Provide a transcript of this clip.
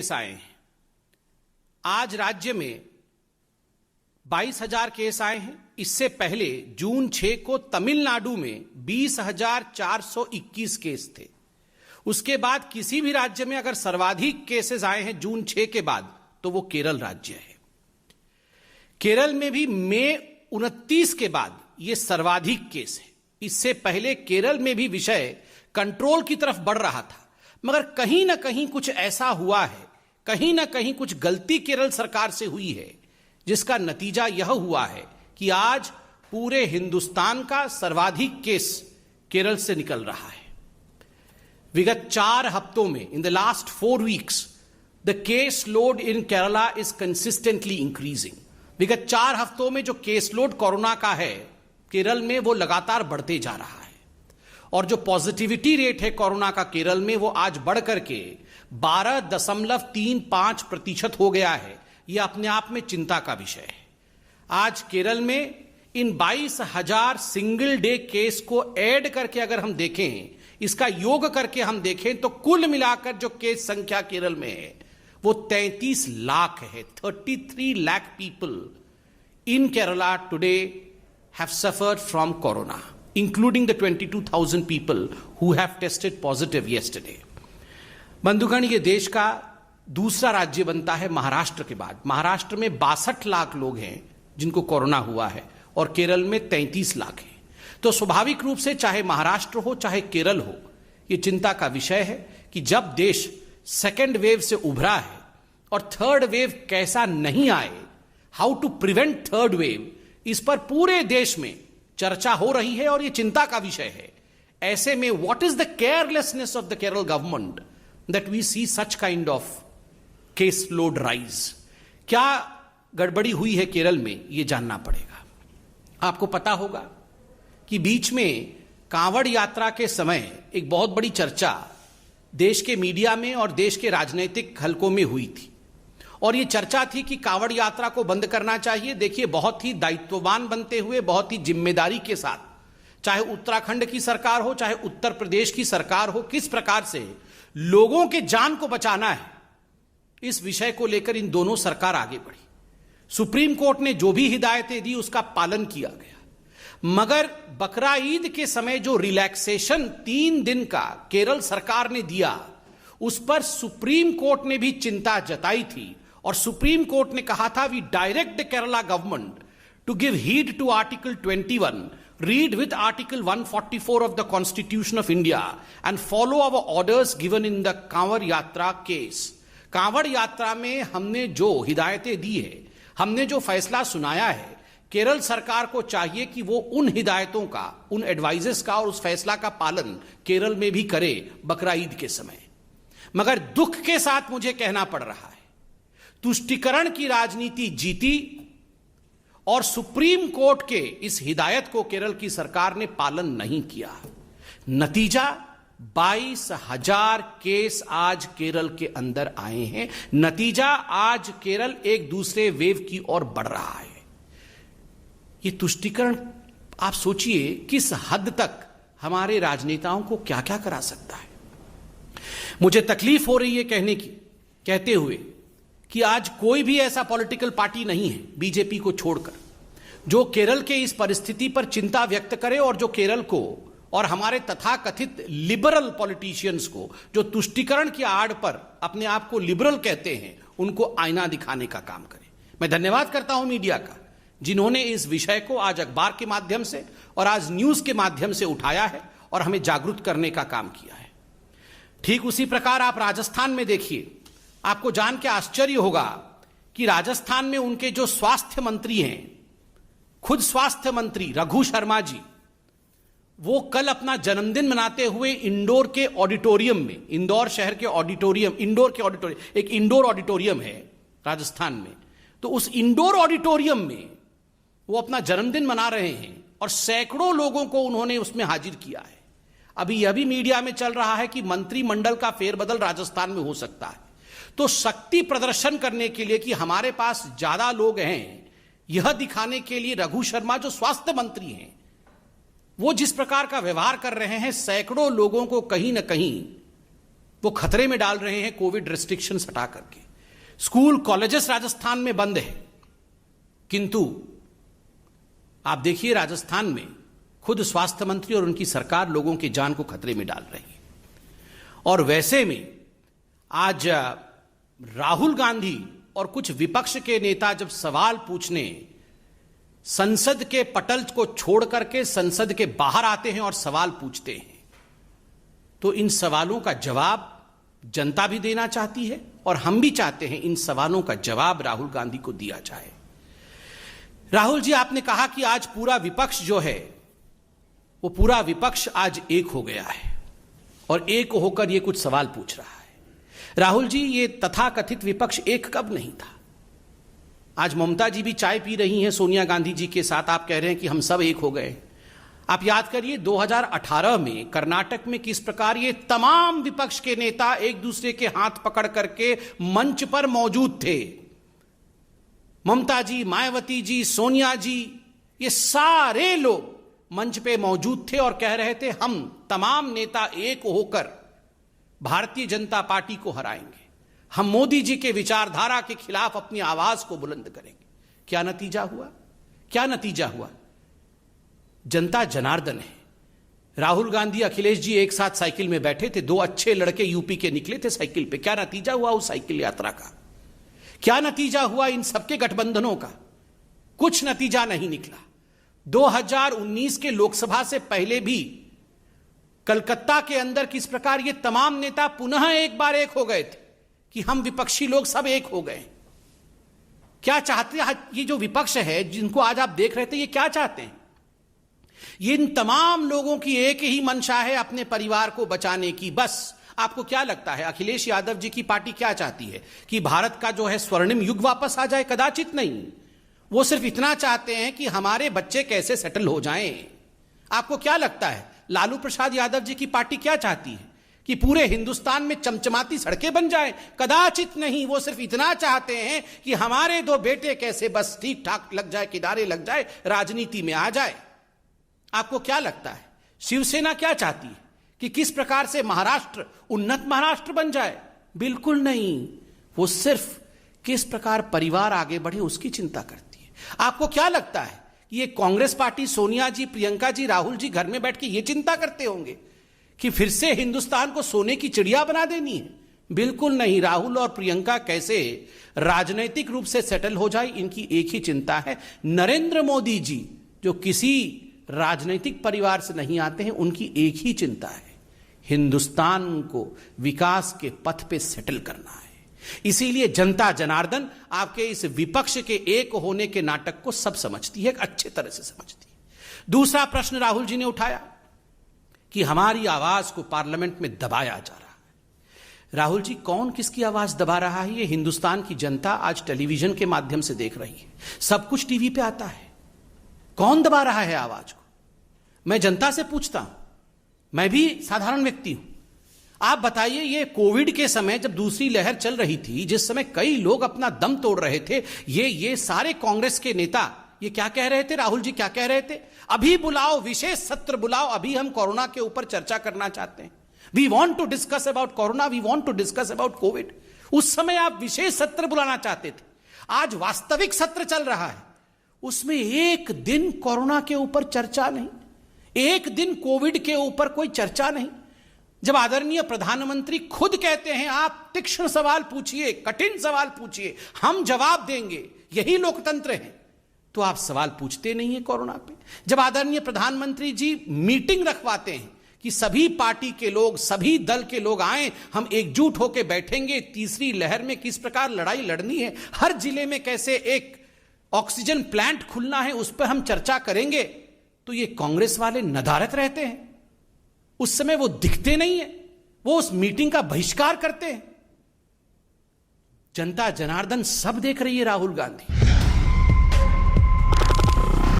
Case आए हैं। आज राज्य में 22,000 केस आए हैं। इससे पहले जून 6 को तमिलनाडु में 20,421 केस थे। उसके बाद किसी भी राज्य में अगर सर्वाधिक केसेस आए हैं जून 6 के बाद तो वो केरल राज्य है। केरल में भी मई 29 के बाद ये सर्वाधिक केस है। इससे पहले केरल में भी विषय कंट्रोल की तरफ बढ़ रहा था, मगर कहीं ना कहीं कुछ ऐसा हुआ है, कहीं ना कहीं कुछ गलती केरल सरकार से हुई है, जिसका नतीजा यह हुआ है कि आज पूरे हिंदुस्तान का सर्वाधिक केस केरल से निकल रहा है। विगत 4 हफ्तों में, in the last 4 weeks, the case load in Kerala is consistently increasing. विगत 4 हफ्तों में जो केस लोड कोरोना का है केरल में, वो लगातार बढ़ते जा रहा है। और जो पॉजिटिविटी रेट है कोरोना का केरल में, वो आज बढ़कर के 12.35% हो गया है। यह अपने आप में चिंता का विषय है। आज केरल में इन 22,000 सिंगल डे केस को ऐड करके अगर हम देखें, इसका योग करके हम देखें, तो कुल मिलाकर जो केस संख्या केरल में है वो 33 लाख है। 33 lakh people in Kerala today have suffered from corona, including the 22,000 people who have tested positive yesterday. बंधुगण, ये देश का दूसरा राज्य बनता है महाराष्ट्र के बाद। महाराष्ट्र में 62 लाख लोग हैं जिनको कोरोना हुआ है और केरल में 33 लाख हैं। तो स्वाभाविक रूप से चाहे महाराष्ट्र हो चाहे केरल हो, ये चिंता का विषय है कि जब देश सेकेंड वेव से उभरा है और थर्ड वेव कैसा नहीं आए, how to prevent third wave, इस पर पूरे देश में चर्चा हो रही है और यह चिंता का विषय है। ऐसे में what is the carelessness of the Kerala government that we see such kind of case load rise? क्या गड़बड़ी हुई है केरल में, यह जानना पड़ेगा। आपको पता होगा कि बीच में कांवड़ यात्रा के समय एक बहुत बड़ी चर्चा देश के मीडिया में और देश के राजनीतिक हलकों में हुई थी, और यह चर्चा थी कि कांवड़ यात्रा को बंद करना चाहिए। देखिए, बहुत ही दायित्ववान बनते हुए, बहुत ही जिम्मेदारी के साथ, चाहे उत्तराखंड की सरकार हो चाहे उत्तर प्रदेश की सरकार हो, किस प्रकार से लोगों के जान को बचाना है, इस विषय को लेकर इन दोनों सरकार आगे बढ़ी। सुप्रीम कोर्ट ने जो भी हिदायतें दी उसका पालन किया गया, मगर बकरा ईद के समय जो रिलैक्सेशन 3 दिन का केरल सरकार ने दिया, उस पर सुप्रीम कोर्ट ने भी चिंता जताई थी। और सुप्रीम कोर्ट ने कहा था, we direct the Kerala government to give heed to article 21, read with article 144 of the constitution of India and follow our orders given in the Kanwar Yatra case. Kanwar यात्रा में हमने जो हिदायतें दी है, हमने जो फैसला सुनाया है, केरल सरकार को चाहिए कि वो उन हिदायतों का, उन एडवाइजेस का और उस फैसला का पालन केरल में भी करे बकरा ईद के समय। मगर दुख के साथ मुझे कहना पड़ रहा है, तुष्टीकरण की राजनीति जीती और सुप्रीम कोर्ट के इस हिदायत को केरल की सरकार ने पालन नहीं किया। नतीजा 22,000 केस आज केरल के अंदर आए हैं। नतीजा आज केरल एक दूसरे वेव की ओर बढ़ रहा है। यह तुष्टीकरण, आप सोचिए किस हद तक हमारे राजनेताओं को क्या क्या करा सकता है। मुझे तकलीफ हो रही है कहते हुए कि आज कोई भी ऐसा पॉलिटिकल पार्टी नहीं है, बीजेपी को छोड़कर, जो केरल के इस परिस्थिति पर चिंता व्यक्त करे और जो केरल को और हमारे तथाकथित लिबरल पॉलिटिशियंस को, जो तुष्टीकरण की आड़ पर अपने आप को लिबरल कहते हैं, उनको आईना दिखाने का काम करे। मैं धन्यवाद करता हूं मीडिया का, जिन्होंने इस विषय को आज अखबार के माध्यम से और आज न्यूज के माध्यम से उठाया है और हमें जागरूक करने का काम किया है। ठीक उसी प्रकार आप राजस्थान में देखिए, आपको जान के आश्चर्य होगा कि राजस्थान में उनके जो स्वास्थ्य मंत्री हैं, खुद स्वास्थ्य मंत्री रघु शर्मा जी, वो कल अपना जन्मदिन मनाते हुए इंदौर के ऑडिटोरियम में, इंदौर शहर के ऑडिटोरियम, एक इंडोर ऑडिटोरियम है राजस्थान में, तो उस इंडोर ऑडिटोरियम में वो अपना जन्मदिन मना रहे हैं और सैकड़ों लोगों को उन्होंने उसमें हाजिर किया है। अभी यह भी मीडिया में चल रहा है कि मंत्रिमंडल का फेरबदल राजस्थान में हो सकता है। तो शक्ति प्रदर्शन करने के लिए कि हमारे पास ज्यादा लोग हैं, यह दिखाने के लिए रघु शर्मा जो स्वास्थ्य मंत्री हैं, वो जिस प्रकार का व्यवहार कर रहे हैं, सैकड़ों लोगों को कहीं ना कहीं वो खतरे में डाल रहे हैं कोविड रेस्ट्रिक्शंस हटा करके। स्कूल कॉलेजेस राजस्थान में बंद है, किंतु आप देखिए राजस्थान में खुद स्वास्थ्य मंत्री और उनकी सरकार लोगों की जान को खतरे में डाल रही है। और वैसे में आज राहुल गांधी और कुछ विपक्ष के नेता जब सवाल पूछने संसद के पटल को छोड़ करके संसद के बाहर आते हैं और सवाल पूछते हैं, तो इन सवालों का जवाब जनता भी देना चाहती है और हम भी चाहते हैं इन सवालों का जवाब राहुल गांधी को दिया जाए। राहुल जी, आपने कहा कि आज पूरा विपक्ष जो है वो पूरा विपक्ष आज एक हो गया है और एक होकर ये कुछ सवाल पूछ रहा है। राहुल जी, ये तथाकथित विपक्ष एक कब नहीं था? आज ममता जी भी चाय पी रही हैं सोनिया गांधी जी के साथ, आप कह रहे हैं कि हम सब एक हो गए। आप याद करिए 2018 में कर्नाटक में किस प्रकार ये तमाम विपक्ष के नेता एक दूसरे के हाथ पकड़ करके मंच पर मौजूद थे। ममता जी, मायावती जी, सोनिया जी, ये सारे लोग मंच पे मौजूद थे और कह रहे थे हम तमाम नेता एक होकर भारतीय जनता पार्टी को हराएंगे, हम मोदी जी के विचारधारा के खिलाफ अपनी आवाज को बुलंद करेंगे। क्या नतीजा हुआ? क्या नतीजा हुआ? जनता जनार्दन है। राहुल गांधी, अखिलेश जी एक साथ साइकिल में बैठे थे, दो अच्छे लड़के यूपी के निकले थे साइकिल पे। क्या नतीजा हुआ उस साइकिल यात्रा का? क्या नतीजा हुआ इन सबके गठबंधनों का? कुछ नतीजा नहीं निकला। 2019 के लोकसभा से पहले भी कलकत्ता के अंदर किस प्रकार ये तमाम नेता पुनः एक बार एक हो गए थे कि हम विपक्षी लोग सब एक हो गए। क्या चाहते हैं ये जो विपक्ष है जिनको आज आप देख रहे थे, ये क्या चाहते हैं? ये इन तमाम लोगों की एक ही मंशा है अपने परिवार को बचाने की। बस आपको क्या लगता है अखिलेश यादव जी की पार्टी क्या चाहती है कि भारत का जो है स्वर्णिम युग वापस आ जाए? कदाचित नहीं। वो सिर्फ इतना चाहते हैं कि हमारे बच्चे कैसे सेटल हो जाएं। आपको क्या लगता है लालू प्रसाद यादव जी की पार्टी क्या चाहती है कि पूरे हिंदुस्तान में चमचमाती सड़कें बन जाएं? कदाचित नहीं। वो सिर्फ इतना चाहते हैं कि हमारे दो बेटे कैसे बस ठीक ठाक लग जाए, किनारे लग जाए, राजनीति में आ जाए। आपको क्या लगता है शिवसेना क्या चाहती है कि किस प्रकार से महाराष्ट्र उन्नत महाराष्ट्र बन जाए? बिल्कुल नहीं। वो सिर्फ किस प्रकार परिवार आगे बढ़े उसकी चिंता करती है। आपको क्या लगता है कि ये कांग्रेस पार्टी, सोनिया जी, प्रियंका जी, राहुल जी घर में बैठ के ये चिंता करते होंगे कि फिर से हिंदुस्तान को सोने की चिड़िया बना देनी है? बिल्कुल नहीं। राहुल और प्रियंका कैसे राजनीतिक रूप से सेटल हो जाए, इनकी एक ही चिंता है। नरेंद्र मोदी जी जो किसी राजनीतिक परिवार से नहीं आते हैं, उनकी एक ही चिंता है, हिंदुस्तान को विकास के पथ पे सेटल करना है। इसीलिए जनता जनार्दन आपके इस विपक्ष के एक होने के नाटक को सब समझती है, अच्छे तरह से समझती है। दूसरा प्रश्न राहुल जी ने उठाया कि हमारी आवाज को पार्लियामेंट में दबाया जा रहा है। राहुल जी, कौन किसकी आवाज दबा रहा है? ये हिंदुस्तान की जनता आज टेलीविजन के माध्यम से देख रही है, सब कुछ टीवी पे आता है। कौन दबा रहा है आवाज को? मैं जनता से पूछता हूं, मैं भी साधारण व्यक्ति हूं। आप बताइए, ये कोविड के समय जब दूसरी लहर चल रही थी, जिस समय कई लोग अपना दम तोड़ रहे थे, ये सारे कांग्रेस के नेता ये क्या कह रहे थे? राहुल जी क्या कह रहे थे? अभी बुलाओ, विशेष सत्र बुलाओ, अभी हम कोरोना के ऊपर चर्चा करना चाहते हैं। We want to discuss about corona, we want to discuss about Covid. उस समय आप विशेष सत्र बुलाना चाहते थे। आज वास्तविक सत्र चल रहा है, उसमें एक दिन कोरोना के ऊपर चर्चा नहीं, एक दिन कोविड के ऊपर कोई चर्चा नहीं। जब आदरणीय प्रधानमंत्री खुद कहते हैं आप तीक्ष्ण सवाल पूछिए, कठिन सवाल पूछिए, हम जवाब देंगे, यही लोकतंत्र है, तो आप सवाल पूछते नहीं है कोरोना पे। जब आदरणीय प्रधानमंत्री जी मीटिंग रखवाते हैं कि सभी पार्टी के लोग, सभी दल के लोग आए, हम एकजुट होकर बैठेंगे, तीसरी लहर में किस प्रकार लड़ाई लड़नी है, हर जिले में कैसे एक ऑक्सीजन प्लांट खुलना है, उस पर हम चर्चा करेंगे, तो ये कांग्रेस वाले नदारत रहते हैं। उस समय वो दिखते नहीं है, वो उस मीटिंग का बहिष्कार करते हैं। जनता जनार्दन सब देख रही है राहुल गांधी।